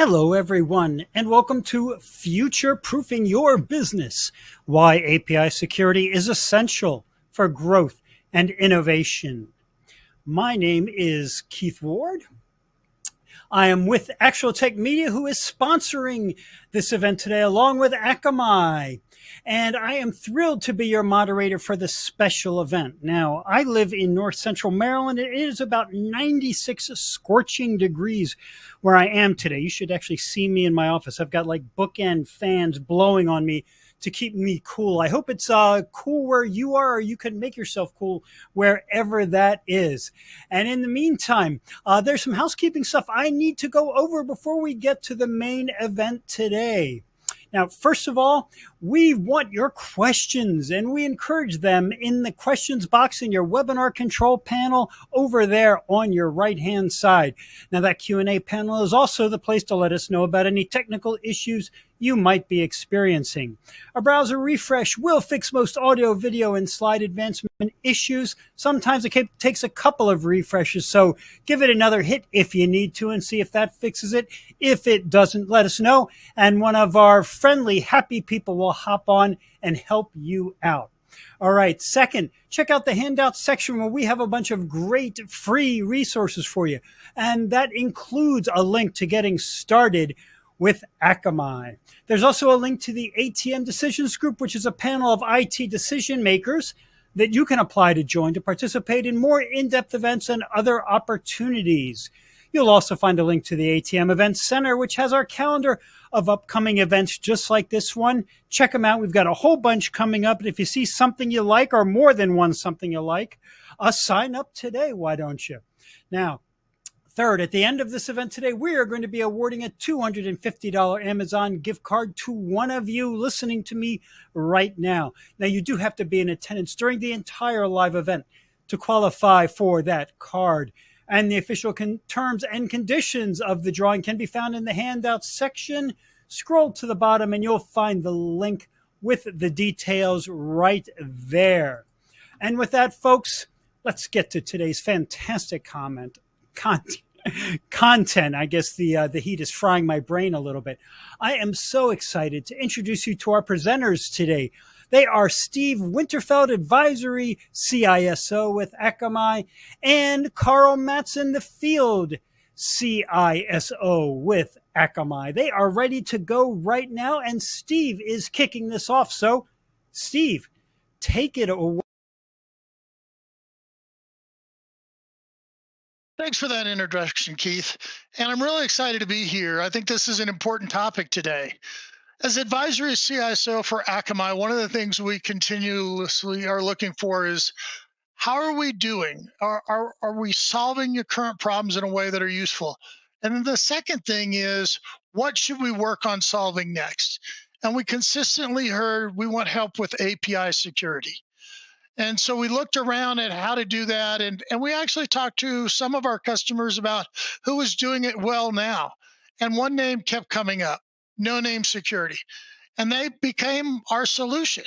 Hello, everyone, and welcome to Future Proofing Your Business, why API security is essential for growth and innovation. My name is Keith Ward. I am with Actual Tech Media, who is sponsoring this event today, along with Akamai. And I am thrilled to be your moderator for this special event. Now, I live in North Central Maryland. It is about 96 scorching degrees where I am today. You should actually see me in my office. I've got like bookend fans blowing on me to keep me cool. I hope it's cool where you are, or you can make yourself cool wherever that is. And in the meantime, there's some housekeeping stuff I need to go over before we get to the main event today. Now, first of all, we want your questions, and we encourage them in the questions box in your webinar control panel over there on your right-hand side. Now, that Q&A panel is also the place to let us know about any technical issues you might be experiencing. A browser refresh will fix most audio, video, and slide advancement issues. Sometimes it takes a couple of refreshes, so give it another hit if you need to and see if that fixes it. If it doesn't, let us know, and one of our friendly, happy people will hop on and help you out. All right. Second, check out the handout section where we have a bunch of great free resources for you, and that includes a link to getting started with Akamai. There's also a link to the ATM Decisions Group, which is a panel of IT decision makers that you can apply to join to participate in more in-depth events and other opportunities. You'll also find a link to the ATM Events Center, which has our calendar of upcoming events just like this one. Check them out. We've got a whole bunch coming up. And if you see something you like, or more than one something you like, sign up today. Why don't you? Now, third, at the end of this event today, we are going to be awarding a $250 Amazon gift card to one of you listening to me right now. Now, you do have to be in attendance during the entire live event to qualify for that card. And the official terms and conditions of the drawing can be found in the handouts section. Scroll to the bottom and you'll find the link with the details right there. And with that, folks, let's get to today's fantastic content. I guess the heat is frying my brain a little bit. I am so excited to introduce you to our presenters today. They are Steve Winterfeld, Advisory CISO with Akamai, and Carl Mattson, the Field CISO with Akamai. They are ready to go right now, and Steve is kicking this off. So, Steve, take it away. Thanks for that introduction, Keith. And I'm really excited to be here. I think this is an important topic today. As advisory CISO for Akamai, one of the things we continuously are looking for is how are we doing? Are we solving your current problems in a way that are useful? And then the second thing is, what should we work on solving next? And we consistently heard we want help with API security. And so we looked around at how to do that. And we actually talked to some of our customers about who was doing it well now. And one name kept coming up, No Name Security. And they became our solution.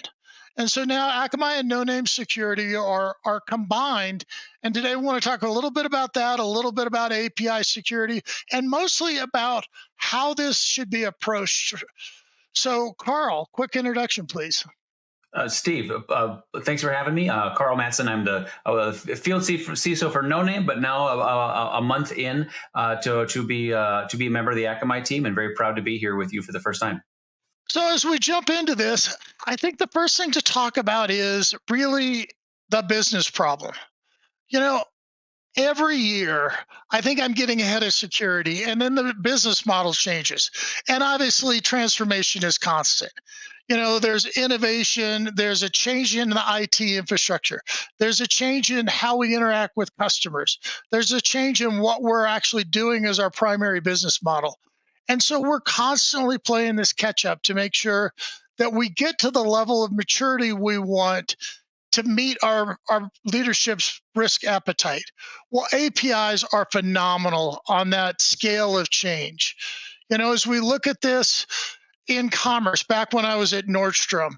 And so now Akamai and No Name Security are combined. And today we want to talk a little bit about that, a little bit about API security, and mostly about how this should be approached. So Carl, quick introduction, please. Steve, thanks for having me. Carl Mattson. I'm the field CISO for No Name, but now a month in to be a member of the Akamai team, and very proud to be here with you for the first time. So as we jump into this, I think the first thing to talk about is really the business problem. You know, every year, I think I'm getting ahead of security, and then the business model changes. And obviously, transformation is constant. You know, there's innovation, there's a change in the IT infrastructure, there's a change in how we interact with customers, there's a change in what we're actually doing as our primary business model. And so we're constantly playing this catch up to make sure that we get to the level of maturity we want to meet our leadership's risk appetite. Well, APIs are phenomenal on that scale of change. You know, as we look at this in commerce, back when I was at Nordstrom,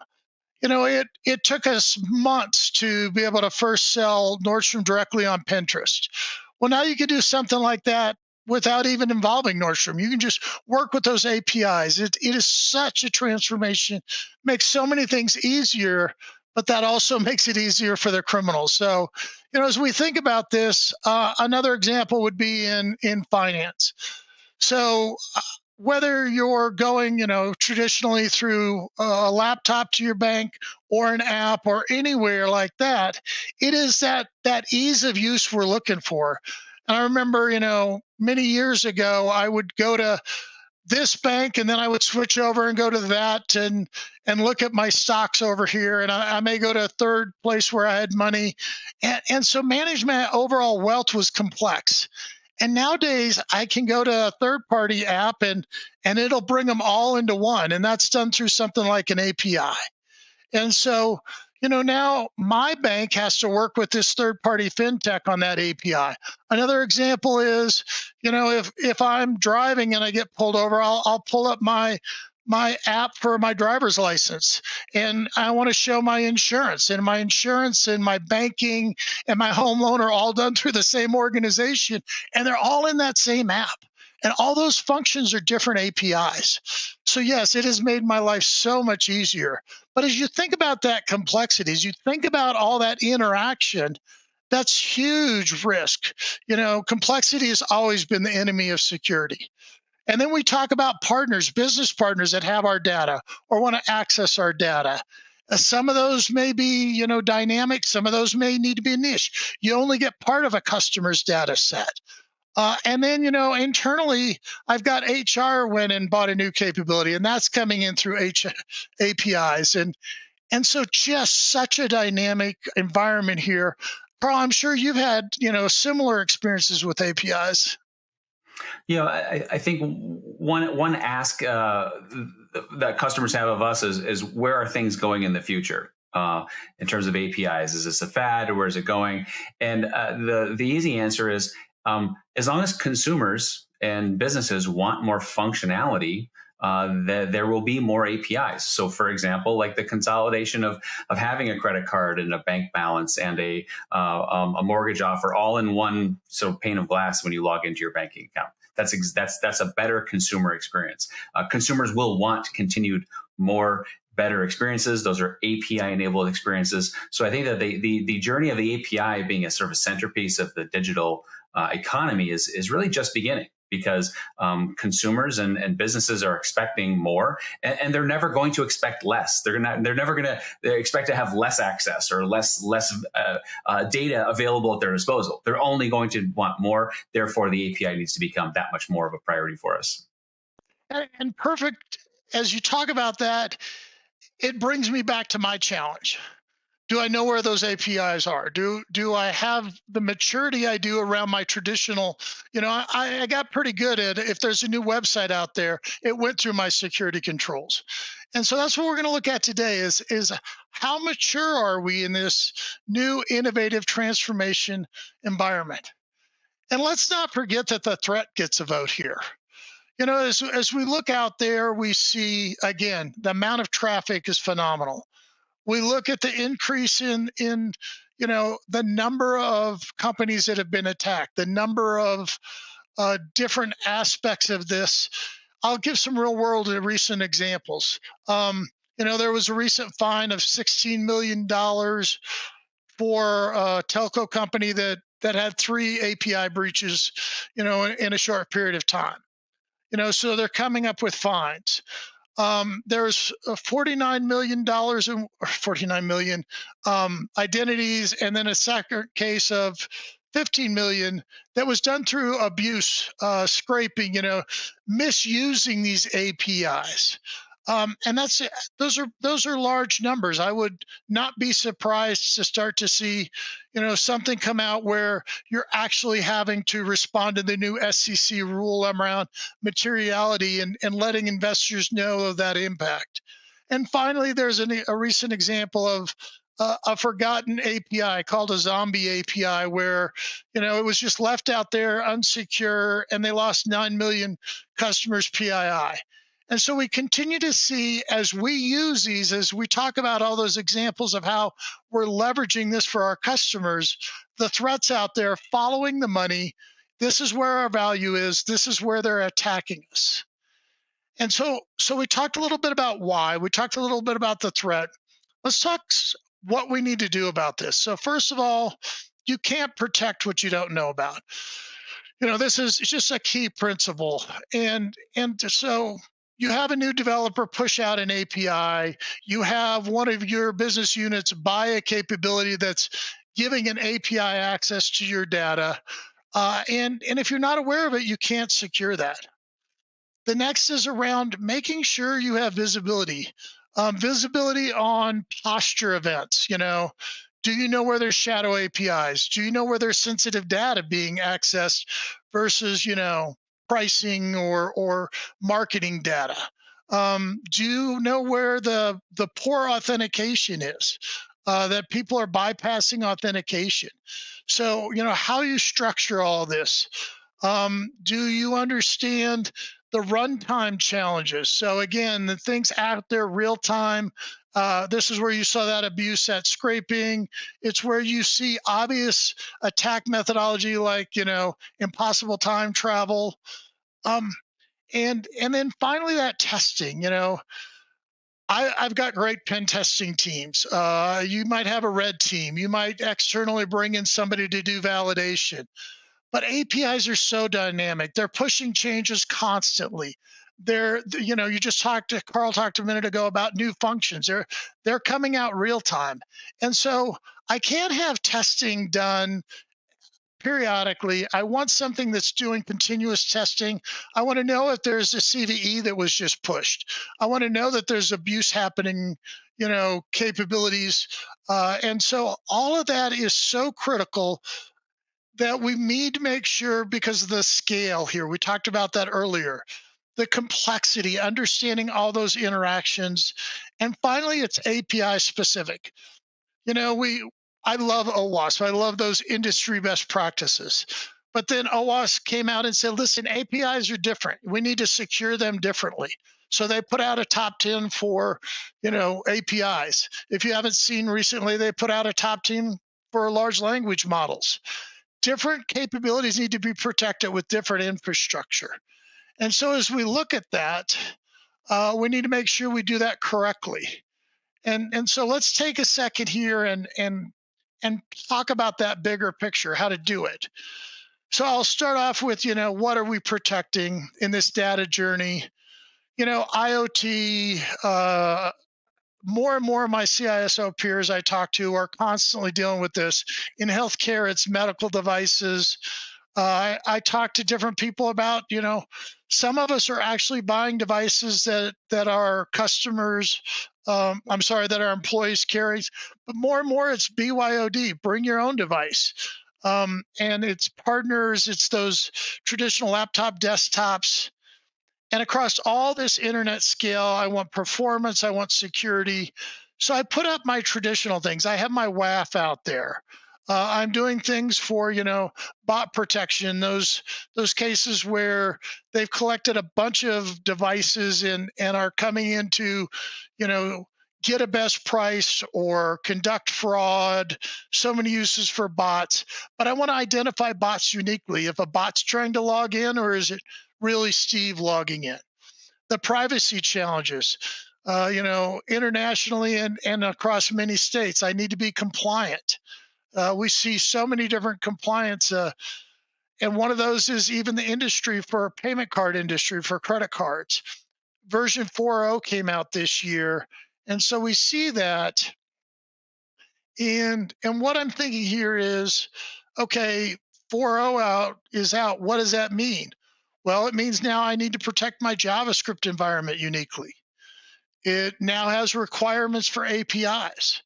you know, it took us months to be able to first sell Nordstrom directly on Pinterest. Well, now you can do something like that without even involving Nordstrom. You can just work with those APIs. It is such a transformation, makes so many things easier, but that also makes it easier for the criminals. So, as we think about this, another example would be in finance. So whether you're going, traditionally through a laptop to your bank or an app or anywhere like that, it is that ease of use we're looking for. And I remember, many years ago, I would go to this bank and then I would switch over and go to that and look at my stocks over here. And I may go to a third place where I had money. And so managing my overall wealth was complex. And nowadays I can go to a third party app and it'll bring them all into one. And that's done through something like an API. And so, now my bank has to work with this third party fintech on that API. Another example is, if I'm driving and I get pulled over, I'll pull up my app for my driver's license and I want to show my insurance, and my banking and my home loan are all done through the same organization, and they're all in that same app. And all those functions are different APIs. So yes, it has made my life so much easier. But as you think about that complexity, as you think about all that interaction, that's huge risk. Complexity has always been the enemy of security. And then we talk about partners, business partners that have our data or want to access our data. Some of those may be, dynamic. Some of those may need to be niche. You only get part of a customer's data set. And then, internally, I've got HR went and bought a new capability, and that's coming in through APIs. And so just such a dynamic environment here. Carl, I'm sure you've had, similar experiences with APIs. I think one ask that customers have of us is where are things going in the future? In terms of APIs, is this a fad or where is it going? And the easy answer is, as long as consumers and businesses want more functionality, there will be more APIs. So, for example, like the consolidation of having a credit card and a bank balance and a mortgage offer all in one sort of pane of glass when you log into your banking account. That's a better consumer experience. Consumers will want continued more better experiences. Those are API-enabled experiences. So I think that the journey of the API being a sort of a centerpiece of the digital economy is really just beginning, because consumers and businesses are expecting more, and they're never going to expect less. They're never going to expect to have less access or less data available at their disposal. They're only going to want more. Therefore, the API needs to become that much more of a priority for us. And perfect. As you talk about that, it brings me back to my challenge. Do I know where those APIs are? Do I have the maturity I do around my traditional? I got pretty good at, if there's a new website out there, it went through my security controls. And so that's what we're going to look at today is how mature are we in this new innovative transformation environment? And let's not forget that the threat gets a vote here. As we look out there, we see, again, the amount of traffic is phenomenal. We look at the increase in the number of companies that have been attacked, the number of different aspects of this. I'll give some real world recent examples. There was a recent fine of $16 million for a telco company that had 3 API breaches, in a short period of time. So they're coming up with fines. There's $49 million in 49 million identities, and then a second case of 15 million that was done through abuse, scraping, misusing these APIs. And those are large numbers. I would not be surprised to start to see, something come out where you're actually having to respond to the new SEC rule around materiality and letting investors know of that impact. And finally, there's a recent example of a forgotten API called a zombie API where, it was just left out there unsecure, and they lost 9 million customers PII. And so we continue to see, as we use these, as we talk about all those examples of how we're leveraging this for our customers, the threats out there following the money. This is where our value is. This is where they're attacking us. And so we talked a little bit about why. We talked a little bit about the threat. Let's talk what we need to do about this. So first of all, you can't protect what you don't know about. This is just a key principle. And so you have a new developer push out an API. You have one of your business units buy a capability that's giving an API access to your data. And if you're not aware of it, you can't secure that. The next is around making sure you have visibility. Visibility on posture events. Do you know where there's shadow APIs? Do you know where there's sensitive data being accessed versus, pricing or marketing data? Do you know where the poor authentication is? That people are bypassing authentication. So, how you structure all this. Do you understand the runtime challenges? So again, the things out there real time. This is where you saw that abuse, that scraping. It's where you see obvious attack methodology like impossible time travel. And then finally that testing. I've got great pen testing teams. You might have a red team. You might externally bring in somebody to do validation. But APIs are so dynamic. They're pushing changes constantly. You just Carl talked a minute ago about new functions. They're coming out real time. And so I can't have testing done periodically. I want something that's doing continuous testing. I want to know if there's a CVE that was just pushed. I want to know that there's abuse happening, capabilities. And so all of that is so critical that we need to make sure, because of the scale here, we talked about that earlier, the complexity, understanding all those interactions. And finally, it's API specific. I love OWASP. I love those industry best practices. But then OWASP came out and said, listen, APIs are different. We need to secure them differently. So they put out a top 10 for, APIs. If you haven't seen recently, they put out a top 10 for large language models. Different capabilities need to be protected with different infrastructure. And so as we look at that, we need to make sure we do that correctly. And so let's take a second here and talk about that bigger picture, how to do it. So I'll start off with, what are we protecting in this data journey? IoT, more and more of my CISO peers I talk to are constantly dealing with this. In healthcare, it's medical devices. I talk to different people about, some of us are actually buying devices that our customers, that our employees carry. But more and more, it's BYOD, bring your own device. And it's partners, it's those traditional laptop desktops. And across all this internet scale, I want performance, I want security. So I put up my traditional things. I have my WAF out there. I'm doing things for, bot protection, those cases where they've collected a bunch of devices and are coming into, get a best price or conduct fraud, so many uses for bots. But I want to identify bots uniquely. If a bot's trying to log in, or is it really Steve logging in? The privacy challenges, internationally and across many states, I need to be compliant. We see so many different compliance, and one of those is even the industry for payment card industry for credit cards. Version 4.0 came out this year, and so we see that. And what I'm thinking here is, okay, 4.0 is out. What does that mean? Well, it means now I need to protect my JavaScript environment uniquely. It now has requirements for APIs.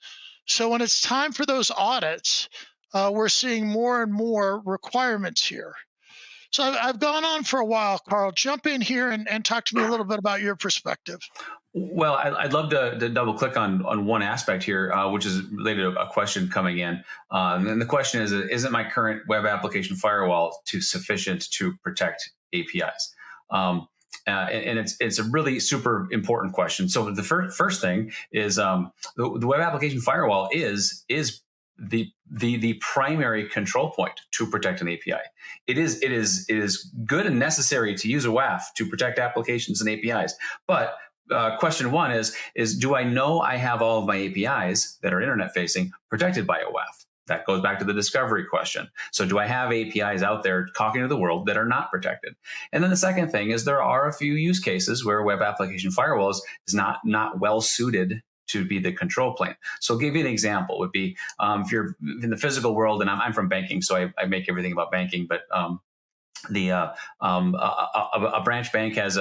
So when it's time for those audits, we're seeing more and more requirements here. So I've gone on for a while, Carl. Jump in here and talk to me a little bit about your perspective. Well, I'd love to double click on one aspect here, which is related to a question coming in. And the question is, isn't my current web application firewall sufficient to protect APIs? And it's a really super important question. So the first thing is the web application firewall is the primary control point to protect an API. It is good and necessary to use a WAF to protect applications and APIs. But question one is do I know I have all of my APIs that are internet facing protected by a WAF? That goes back to the discovery question. So do I have APIs out there talking to the world that are not protected? And then the second thing is there are a few use cases where web application firewalls is not well suited to be the control plane. So I'll give you an example would be if you're in the physical world, and I'm from banking, so I make everything about banking, but a branch bank has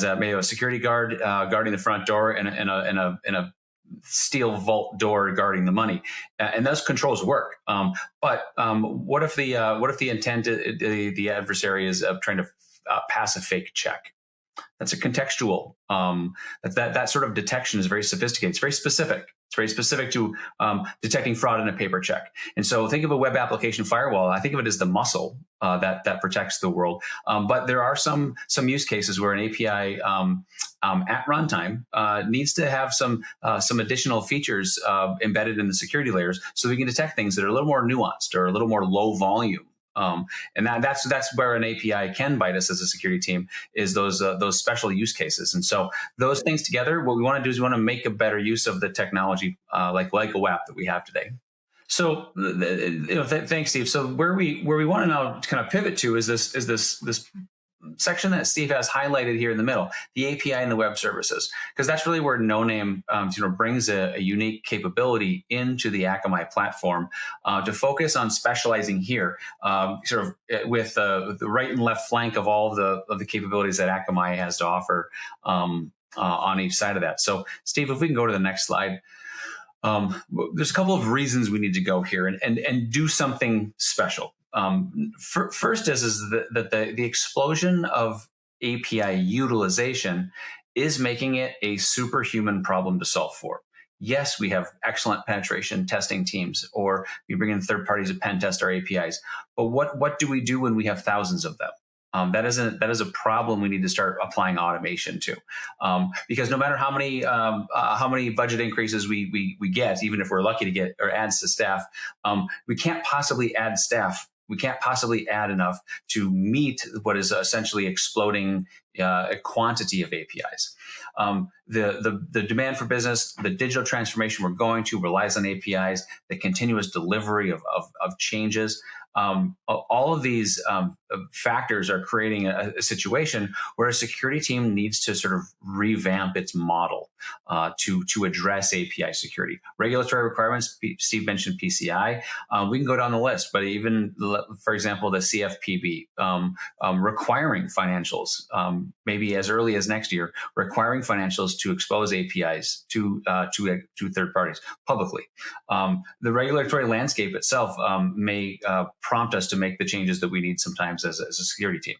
maybe a security guard guarding the front door and a steel vault door guarding the money, and those controls work. But what if the intent, the adversary is trying to pass a fake check? That's a contextual. That sort of detection is very sophisticated. It's very specific. It's very specific to detecting fraud in a paper check. And so think of a web application firewall. I think of it as the muscle that protects the world. But there are some use cases where an API at runtime needs to have some additional features embedded in the security layers, so we can detect things that are a little more nuanced or a little more low volume. And that's where an API can bite us as a security team, is those special use cases. And so those things together, what we want to do is we want to make a better use of the technology, like a WAP that we have today. So, thanks, Steve. So where we want to now kind of pivot to is this section that Steve has highlighted here in the middle, the API and the web services, because that's really where No Name brings a unique capability into the Akamai platform to focus on specializing here, with the right and left flank of all of the capabilities that Akamai has to offer on each side of that. So, Steve, if we can go to the next slide. There's a couple of reasons we need to go here and do something special. First is that the explosion of API utilization is making it a superhuman problem to solve for. Yes, we have excellent penetration testing teams, or we bring in third parties to pen test our APIs. But what do we do when we have thousands of them? That is a problem we need to start applying automation to, because no matter how many budget increases we get, even if we're lucky to get or add to staff, we can't possibly add staff. We can't possibly add enough to meet what is essentially exploding quantity of APIs. The demand for business, the digital transformation we're going to relies on APIs, the continuous delivery of changes. All of these factors are creating a situation where a security team needs to sort of revamp its model to address API security. Regulatory requirements, Steve mentioned PCI. We can go down the list, but even, for example, the CFPB requiring financials, maybe as early as next year, requiring financials to expose APIs to third parties publicly. The regulatory landscape itself may prompt us to make the changes that we need sometimes as a security team.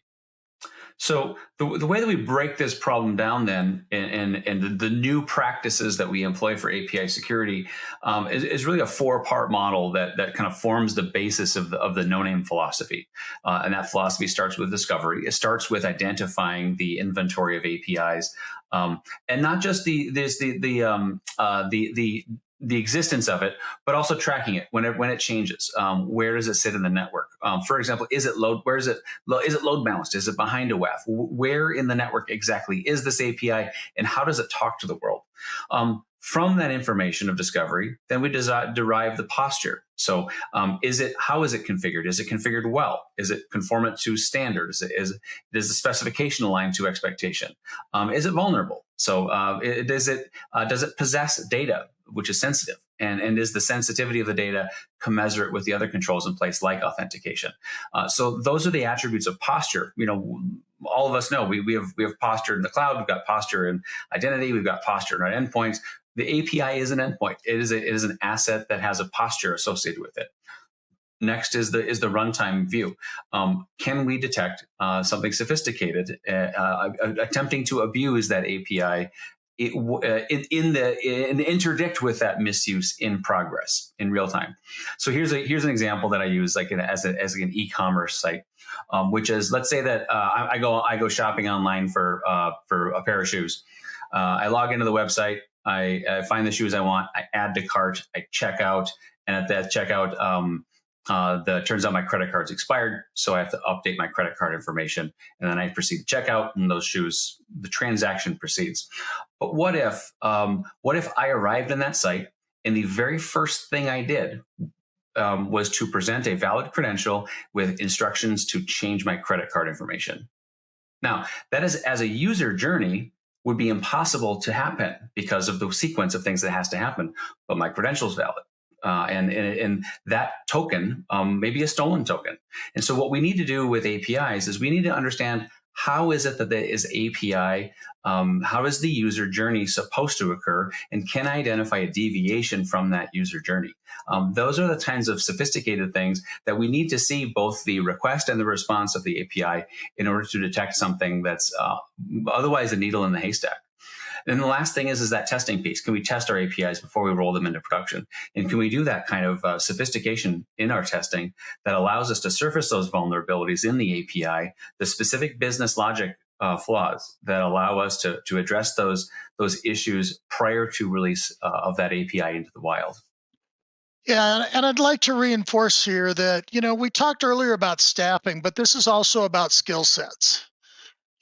So the way that we break this problem down then, and the new practices that we employ for API security is really a 4-part model that kind of forms the basis of the No Name philosophy. And that philosophy starts with discovery. It starts with identifying the inventory of APIs, and not just the existence of it, but also tracking it when it changes. Where does it sit in the network? For example, is it load balanced? Is it behind a WAF? Where in the network exactly is this API, and how does it talk to the world? From that information of discovery, then we derive the posture. So, how is it configured? Is it configured well? Is it conformant to standards? Is the specification aligned to expectation? Is it vulnerable? So, does it possess data which is sensitive? And is the sensitivity of the data commensurate with the other controls in place, like authentication? So those are the attributes of posture. All of us know we have posture in the cloud. We've got posture in identity. We've got posture in our endpoints. The API is an endpoint. It is an asset that has a posture associated with it. Next is the runtime view. Can we detect something sophisticated attempting to abuse that API? In the interdict with that misuse in progress in real time. So here's an example that I use as an e-commerce site, which is, let's say that I go shopping online for a pair of shoes. I log into the website. I find the shoes I want. I add to cart. I check out. and at that checkout, turns out my credit card's expired, so I have to update my credit card information, and then I proceed to checkout, and the transaction proceeds. But what if I arrived in that site, and the very first thing I did was to present a valid credential with instructions to change my credit card information? Now, that is, as a user journey, would be impossible to happen because of the sequence of things that has to happen. But my credential is valid. And that token may be a stolen token. And so what we need to do with APIs is we need to understand, how is it that there is API? How is the user journey supposed to occur? And can I identify a deviation from that user journey? Those are the kinds of sophisticated things that we need to see both the request and the response of the API in order to detect something that's otherwise a needle in the haystack. And the last thing is that testing piece. Can we test our APIs before we roll them into production? And can we do that kind of sophistication in our testing that allows us to surface those vulnerabilities in the API, the specific business logic flaws that allow us to address those issues prior to release of that API into the wild? Yeah, and I'd like to reinforce here that, we talked earlier about staffing, but this is also about skill sets.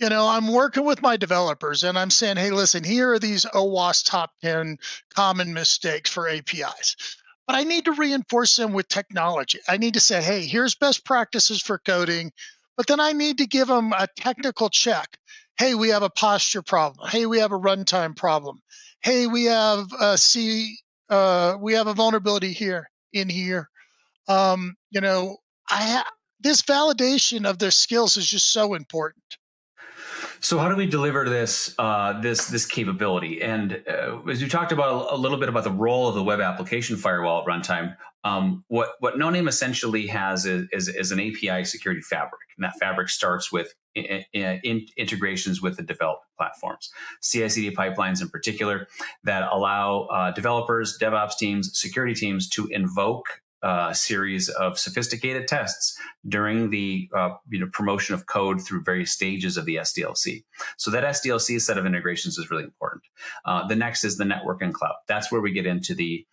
I'm working with my developers and I'm saying, hey, listen, here are these OWASP top 10 common mistakes for APIs. But I need to reinforce them with technology. I need to say, hey, here's best practices for coding. But then I need to give them a technical check. Hey, we have a posture problem. Hey, we have a runtime problem. Hey, we have a vulnerability here in here. Um, you know, this validation of their skills is just so important. So how do we deliver this capability? And as you talked about a little bit about the role of the web application firewall at runtime, what No Name essentially has is an API security fabric, and that fabric starts with integrations with the development platforms, CI/CD pipelines in particular, that allow developers, DevOps teams, security teams to invoke a series of sophisticated tests during the promotion of code through various stages of the SDLC. So that SDLC set of integrations is really important. The next is the network and cloud. That's where we get into the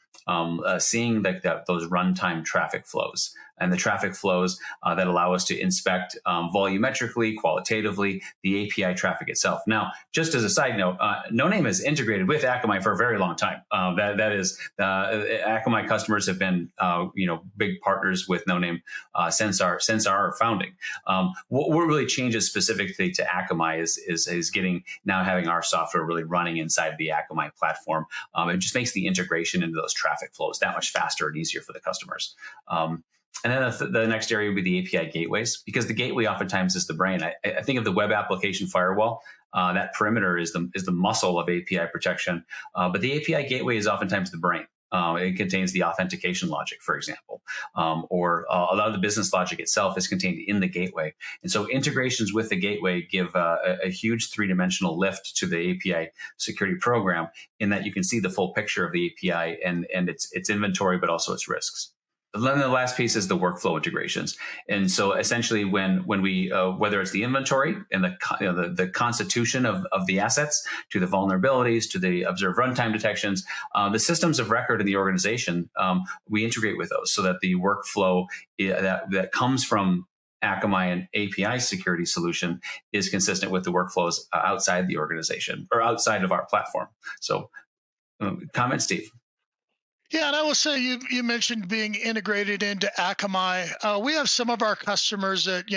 seeing those runtime traffic flows, and the traffic flows that allow us to inspect volumetrically, qualitatively, the API traffic itself. Now, just as a side note, No Name is integrated with Akamai for a very long time. Akamai customers have been big partners with No Name since our founding. What really changes specifically to Akamai is having our software really running inside the Akamai platform. It just makes the integration into those traffic flows that much faster and easier for the customers. And then the next area would be the API gateways, because the gateway oftentimes is the brain. I think of the web application firewall. That perimeter is the muscle of API protection, but the API gateway is oftentimes the brain. It contains the authentication logic, for example, or a lot of the business logic itself is contained in the gateway. And so integrations with the gateway give a huge three-dimensional lift to the API security program, in that you can see the full picture of the API and its inventory, but also its risks. Then the last piece is the workflow integrations. And so essentially when we, whether it's the inventory and the constitution of the assets, to the vulnerabilities, to the observed runtime detections, the systems of record in the organization, we integrate with those so that the workflow that comes from Akamai and API security solution is consistent with the workflows outside the organization or outside of our platform. So comment, Steve. Yeah, and I will say you mentioned being integrated into Akamai. We have some of our customers that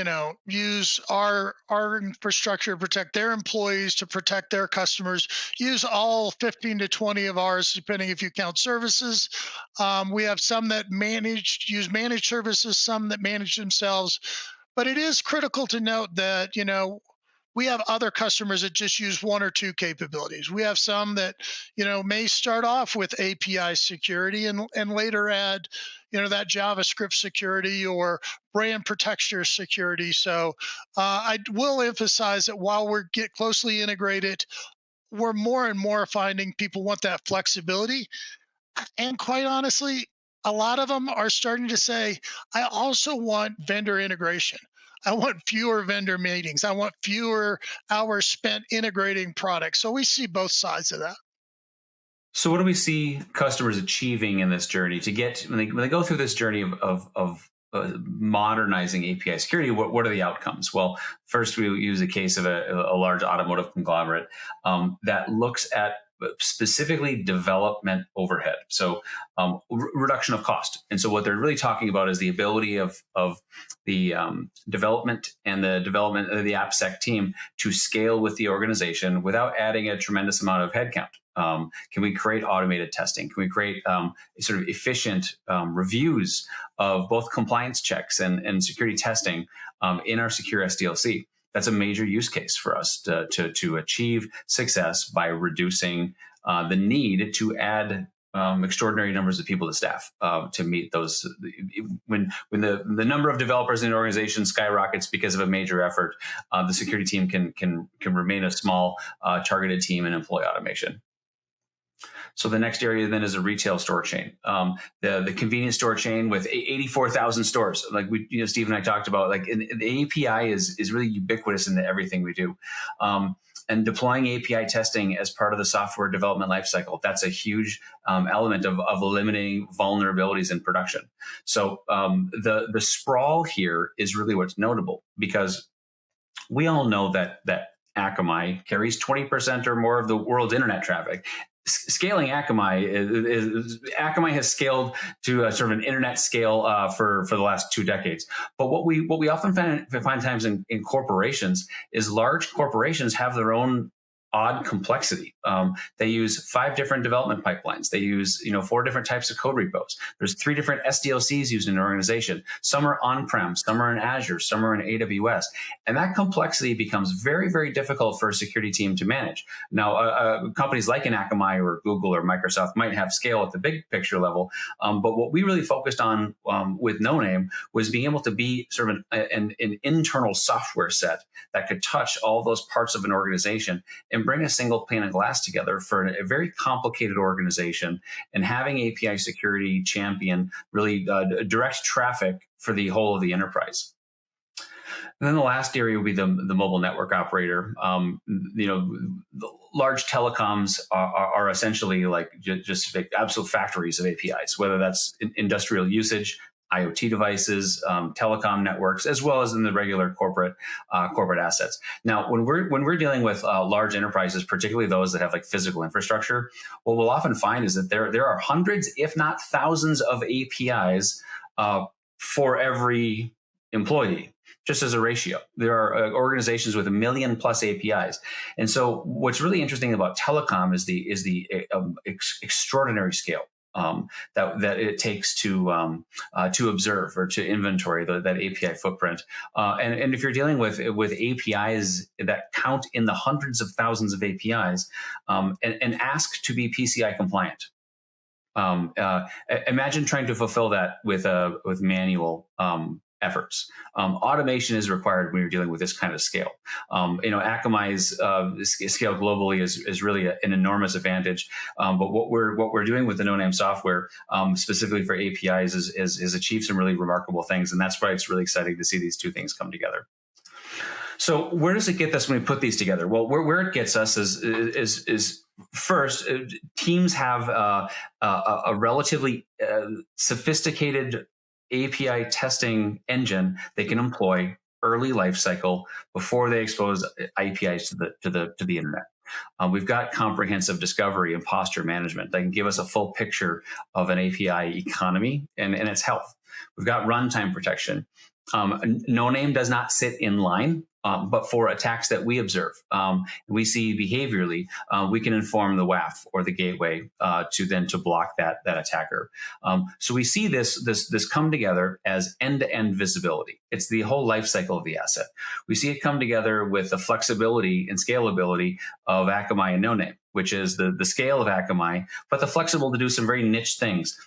use our infrastructure to protect their employees, to protect their customers. Use all 15 to 20 of ours, depending if you count services. We have some that use managed services, some that manage themselves. But it is critical to note that we have other customers that just use one or two capabilities. We have some that, may start off with API security and later add, that JavaScript security or brand protection security. So I will emphasize that while we're get closely integrated, we're more and more finding people want that flexibility. And quite honestly, a lot of them are starting to say, I also want vendor integration. I want fewer vendor meetings. I want fewer hours spent integrating products. So we see both sides of that. So what do we see customers achieving in this journey to get when they go through this journey of modernizing API security? What are the outcomes? Well, first we use a case of a large automotive conglomerate that looks at specifically development overhead. So reduction of cost. And so what they're really talking about is the ability of the development and the development of the AppSec team to scale with the organization without adding a tremendous amount of headcount. Can we create automated testing? Can we create sort of efficient reviews of both compliance checks and security testing in our secure SDLC? That's a major use case for us to achieve success by reducing the need to add extraordinary numbers of people to staff to meet those. When the number of developers in an organization skyrockets because of a major effort, the security team can remain a small targeted team in employee automation. So the next area then is a retail store chain, the convenience store chain with 84,000 stores. Like Steve and I talked about, like the API is really ubiquitous in everything we do. And deploying API testing as part of the software development lifecycle, that's a huge element of eliminating vulnerabilities in production. So the sprawl here is really what's notable, because we all know that Akamai carries 20% or more of the world's internet traffic. Scaling Akamai Akamai has scaled to a sort of an internet scale for the last 2 decades. But what we often find times in corporations is large corporations have their own odd complexity. They use 5 different development pipelines. They use 4 different types of code repos. There's 3 different SDLCs used in an organization. Some are on-prem, some are in Azure, some are in AWS. And that complexity becomes very, very difficult for a security team to manage. Now, companies like an Akamai or Google or Microsoft might have scale at the big picture level. But what we really focused on with No Name was being able to be sort of an internal software set that could touch all those parts of an organization and bring a single pane of glass together for a very complicated organization, and having API security champion really direct traffic for the whole of the enterprise. And then the last area would be the mobile network operator. The large telecoms are essentially like just absolute factories of APIs, whether that's industrial usage, IoT devices, telecom networks, as well as in the regular corporate assets. Now, when we're dealing with large enterprises, particularly those that have like physical infrastructure, what we'll often find is that there are hundreds, if not thousands, of APIs for every employee. Just as a ratio, there are organizations with 1 million+ APIs, and so what's really interesting about telecom is the extraordinary scale that it takes to observe or to inventory that API footprint. And if you're dealing with APIs that count in the hundreds of thousands of APIs and ask to be PCI compliant. Imagine trying to fulfill that with manual efforts. Automation is required when you're dealing with this kind of scale. Akamai's scale globally is really an enormous advantage. But what we're doing with the No Name software, specifically for APIs, is achieve some really remarkable things, and that's why it's really exciting to see these 2 things come together. So where does it get us when we put these together? Well, where it gets us is first, teams have a relatively sophisticated API testing engine they can employ early life cycle before they expose APIs to the internet. We've got comprehensive discovery and posture management that can give us a full picture of an API economy and its health. We've got runtime protection. No Name does not sit in line, but for attacks that we observe, we see behaviorally, we can inform the WAF or the gateway to block that attacker. So we see this come together as end-to-end visibility. It's the whole life cycle of the asset. We see it come together with the flexibility and scalability of Akamai and No Name, which is the scale of Akamai, but the flexible to do some very niche things.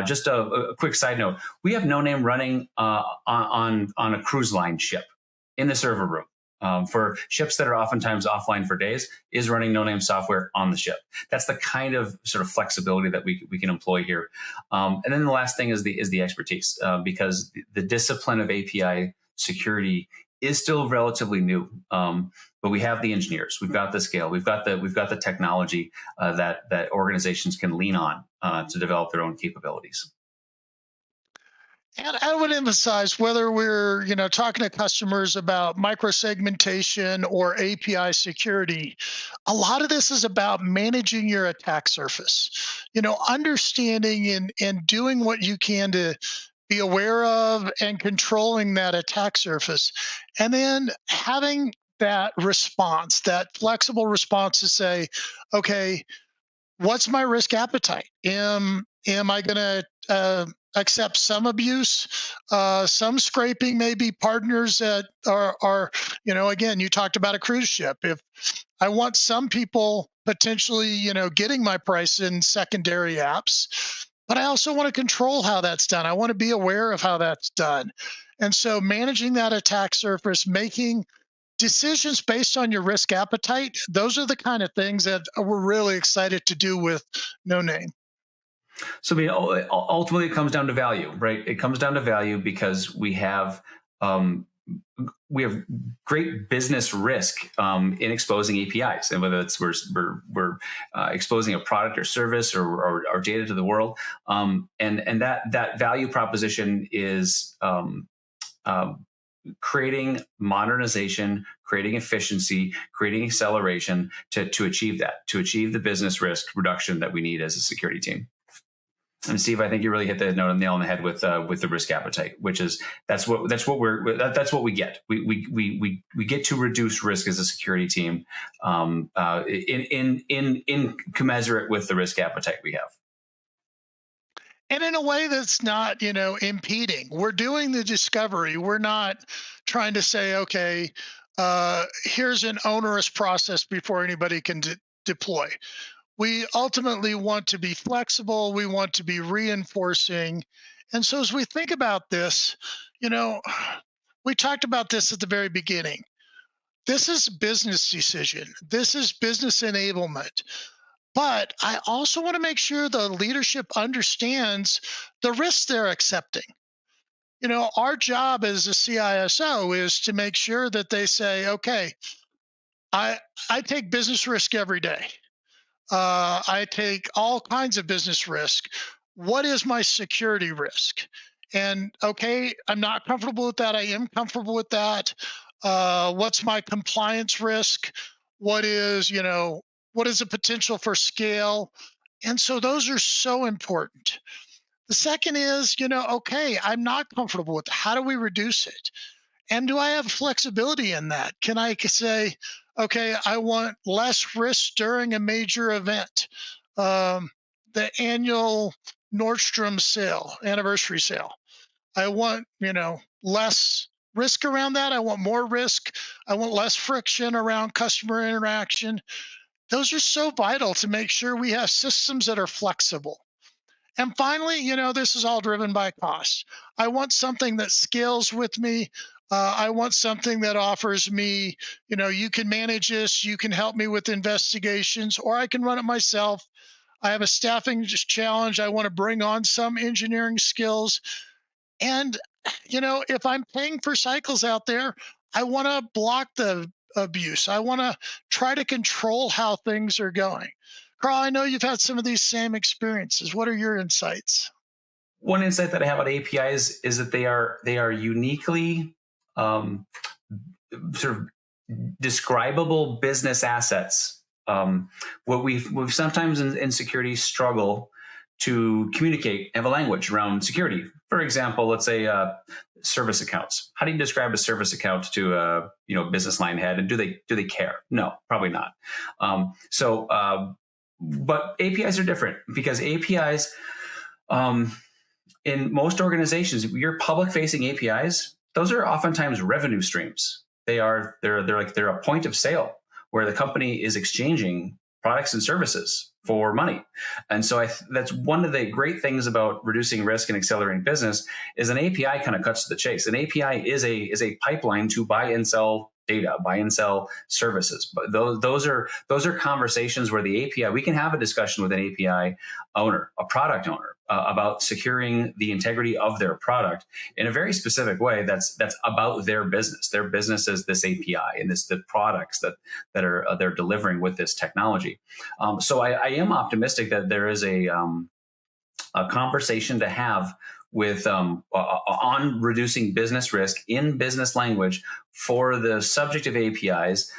Just a quick side note: we have No Name running on a cruise line ship in the server room. For ships that are oftentimes offline for days, is running No Name software on the ship. That's the kind of sort of flexibility that we can employ here. And then the last thing is the expertise, because the discipline of API security is still relatively new. But we have the engineers, we've got the scale, we've got the technology that organizations can lean on to develop their own capabilities. And I would emphasize whether we're, talking to customers about microsegmentation or API security, a lot of this is about managing your attack surface. Understanding and doing what you can to be aware of and controlling that attack surface, and then having that response, that flexible response to say, okay, what's my risk appetite? Am I going to accept some abuse, some scraping, maybe partners that are, again, you talked about a cruise ship. If I want some people potentially, getting my price in secondary apps, but I also want to control how that's done. I want to be aware of how that's done. And so managing that attack surface, making decisions based on your risk appetite, those are the kind of things that we're really excited to do with No Name. So, I mean, ultimately, it comes down to value, right? It comes down to value because we have great business risk in exposing APIs, and whether it's we're exposing a product or service or data to the world, and that value proposition is creating modernization, creating efficiency, creating acceleration to achieve that, to achieve the business risk reduction that we need as a security team. And Steve, I think you really hit the nail on the head with the risk appetite, which is that's what we get. We get to reduce risk as a security team, in commensurate with the risk appetite we have. And in a way that's not, impeding. We're doing the discovery. We're not trying to say, okay, here's an onerous process before anybody can deploy. We ultimately want to be flexible. We want to be reinforcing. And so as we think about this, we talked about this at the very beginning. This is a business decision. This is business enablement. But I also want to make sure the leadership understands the risks they're accepting. Our job as a CISO is to make sure that they say, okay, I take business risk every day. I take all kinds of business risk. What is my security risk? And okay, I'm not comfortable with that. I am comfortable with that. What's my compliance risk? What is the potential for scale? And so those are so important. The second is, okay, I'm not comfortable with it. How do we reduce it? And do I have flexibility in that? Can I say, okay, I want less risk during a major event, the annual Nordstrom sale, anniversary sale. I want, less risk around that. I want more risk. I want less friction around customer interaction. Those are so vital to make sure we have systems that are flexible. And finally, this is all driven by cost. I want something that scales with me. I want something that offers me, you can manage this, you can help me with investigations, or I can run it myself. I have a staffing challenge. I want to bring on some engineering skills. And, if I'm paying for cycles out there, I want to block the abuse. I want to try to control how things are going. Carl, I know you've had some of these same experiences. What are your insights? One insight that I have on APIs is that they are uniquely sort of describable business assets. What we've sometimes in security struggle to communicate, have a language around security. For example, let's say service accounts. How do you describe a service account to a business line head, and do they care? No, probably not. But APIs are different because APIs, in most organizations, your public-facing APIs, those are oftentimes revenue streams. They're a point of sale where the company is exchanging products and services for money. And so that's one of the great things about reducing risk and accelerating business is an API kind of cuts to the chase. An API is a pipeline to buy and sell data, buy and sell services. But those are conversations where the API, we can have a discussion with an API owner, a product owner, about securing the integrity of their product in a very specific way. That's about their business. Their business is this API and the products that are they're delivering with this technology. So I am optimistic that there is a conversation to have with on reducing business risk in business language for the subject of APIs.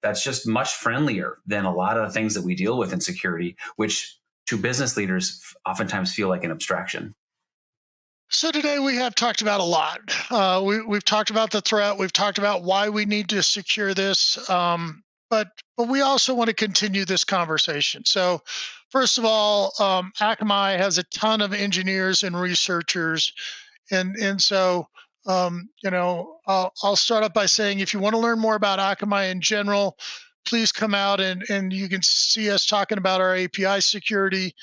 That's just much friendlier than a lot of things that we deal with in security, which to business leaders oftentimes feel like an abstraction. So today we have talked about a lot. We've talked about the threat. We've talked about why we need to secure this. But we also want to continue this conversation. So first of all, Akamai has a ton of engineers and researchers. And so, I'll start off by saying, if you want to learn more about Akamai in general, please come out and you can see us talking about our API security.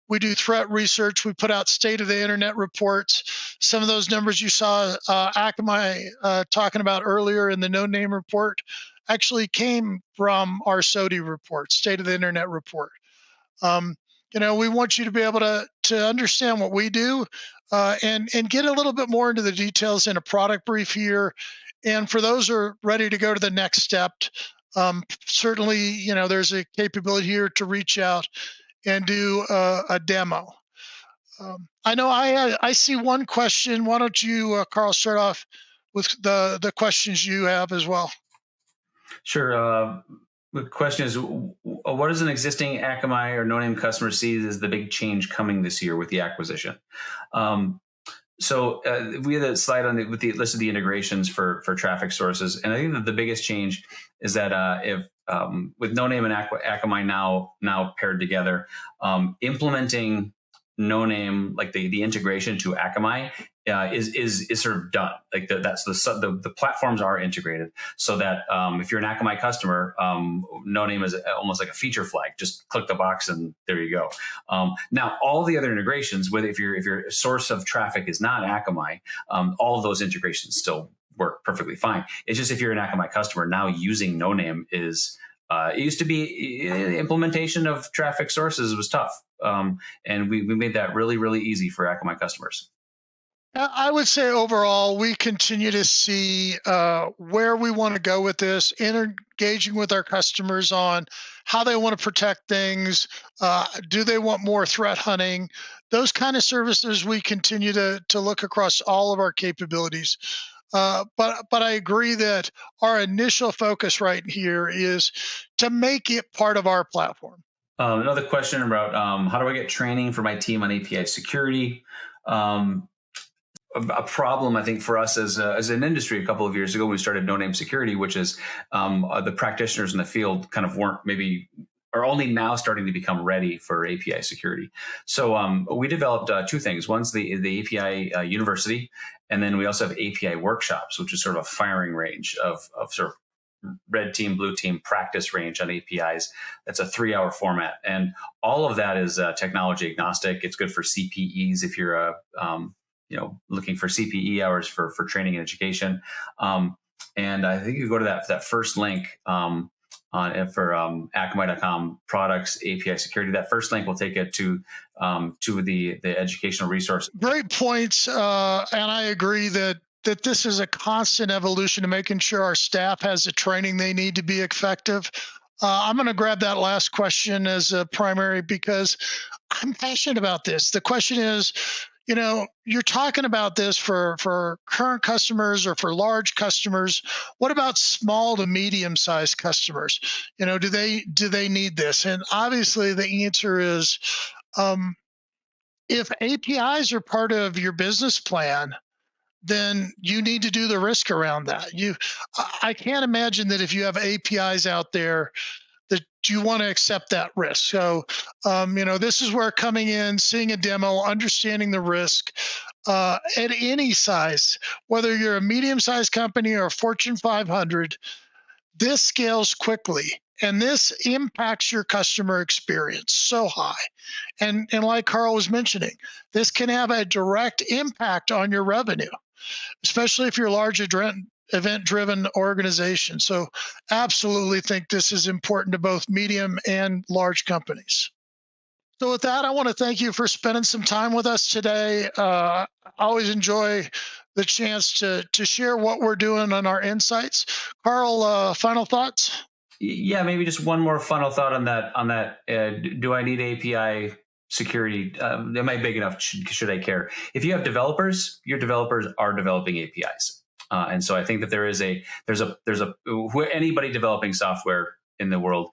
We do threat research. We put out state of the internet reports. Some of those numbers you saw Akamai talking about earlier in the no name report actually came from our SOTI report, state of the internet report. We want you to be able to understand what we do and get a little bit more into the details in a product brief here. And for those who are ready to go to the next step, certainly, there's a capability here to reach out and do a demo. I know I see one question. Why don't you, Carl, start off with the questions you have as well? Sure. The question is, what does an existing Akamai or no-name customer see as the big change coming this year with the acquisition? So we had a slide on with the list of the integrations for traffic sources, and I think that the biggest change is that if with no name and Akamai now paired together, implementing no name, like the integration to Akamai is sort of done. Like the platforms are integrated so that if you're an Akamai customer, no name is almost like a feature flag. Just click the box and there you go. Now all the other integrations, whether if your source of traffic is not Akamai, all of those integrations still work perfectly fine. It's just if you're an Akamai customer now using no name is it used to be implementation of traffic sources was tough. And we made that really, really easy for Akamai customers. I would say overall, we continue to see where we want to go with this, engaging with our customers on how they want to protect things. Do they want more threat hunting? Those kind of services we continue to look across all of our capabilities. But I agree that our initial focus right here is to make it part of our platform. Another question about how do I get training for my team on API security? A problem, I think, for us as an industry a couple of years ago, we started No Name Security, which is the practitioners in the field kind of are only now starting to become ready for API security. So we developed two things. One's the API University, and then we also have API workshops, which is sort of a firing range of sort of red team, blue team practice range on APIs. That's a 3-hour format. And all of that is technology agnostic. It's good for CPEs if you're looking for CPE hours for training and education. And I think you go to that first link for Akamai.com products, API security. That first link will take it to the educational resource. Great points. And I agree that this is a constant evolution to making sure our staff has the training they need to be effective. I'm going to grab that last question as a primary because I'm passionate about this. The question is, you're talking about this for current customers or for large customers. What about small to medium-sized customers? Do they need this? And obviously the answer is, if APIs are part of your business plan, then you need to do the risk around that. I can't imagine that if you have APIs out there that you want to accept that risk. So, this is where coming in, seeing a demo, understanding the risk at any size, whether you're a medium-sized company or a Fortune 500, this scales quickly. And this impacts your customer experience so high. And like Carl was mentioning, this can have a direct impact on your revenue, especially if you're a large event-driven organization. So absolutely think this is important to both medium and large companies. So with that, I want to thank you for spending some time with us today. I always enjoy the chance to share what we're doing on our insights. Carl, final thoughts? Yeah, maybe just one more final thought on that. Do I need API security? Am I big enough? Should I care? If you have developers, your developers are developing APIs, and so I think that anybody developing software in the world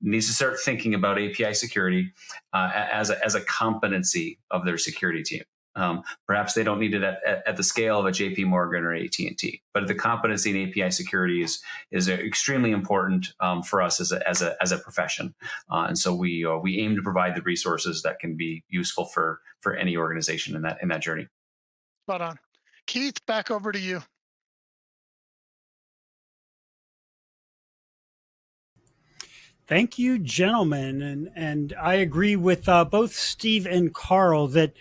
needs to start thinking about API security as a competency of their security team. Perhaps they don't need it at the scale of a JP Morgan or AT&T, but the competency in API security is extremely important for us as a profession. And so we aim to provide the resources that can be useful for any organization in that journey. Spot on. Keith, back over to you. Thank you, gentlemen. And I agree with both Steve and Carl that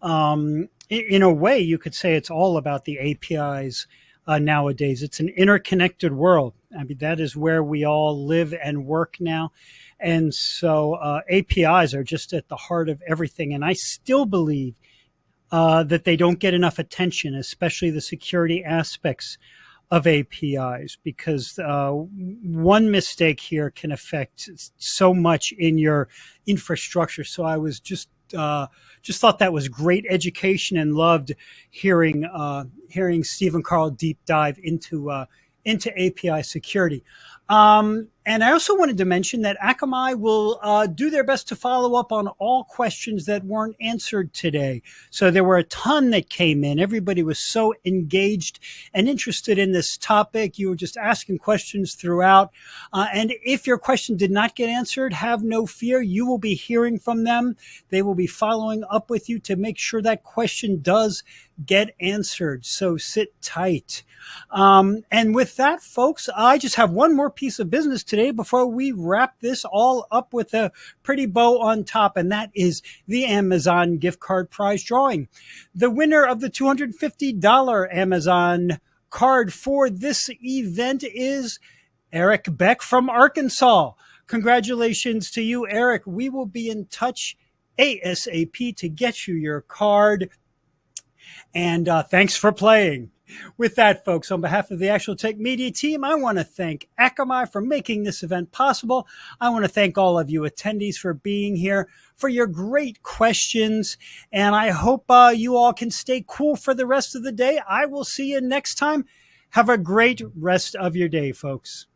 in a way, you could say it's all about the APIs nowadays. It's an interconnected world. I mean, that is where we all live and work now. And so APIs are just at the heart of everything. And I still believe that they don't get enough attention, especially the security aspects of APIs, because one mistake here can affect so much in your infrastructure. So I was just thought that was great education and loved hearing Steve and Carl deep dive into API security. And I also wanted to mention that Akamai will do their best to follow up on all questions that weren't answered today. So there were a ton that came in. Everybody was so engaged and interested in this topic. You were just asking questions throughout. And if your question did not get answered, have no fear. You will be hearing from them. They will be following up with you to make sure that question does get answered. So sit tight. And with that, folks, I just have one more piece of business today before we wrap this all up with a pretty bow on top, and that is the Amazon gift card prize drawing. The winner of the $250 Amazon card for this event is Eric Beck from Arkansas. Congratulations to you, Eric. We will be in touch ASAP to get you your card. And thanks for playing. With that, folks, on behalf of the Actual Tech Media team, I want to thank Akamai for making this event possible. I want to thank all of you attendees for being here, for your great questions, and I hope you all can stay cool for the rest of the day. I will see you next time. Have a great rest of your day, folks.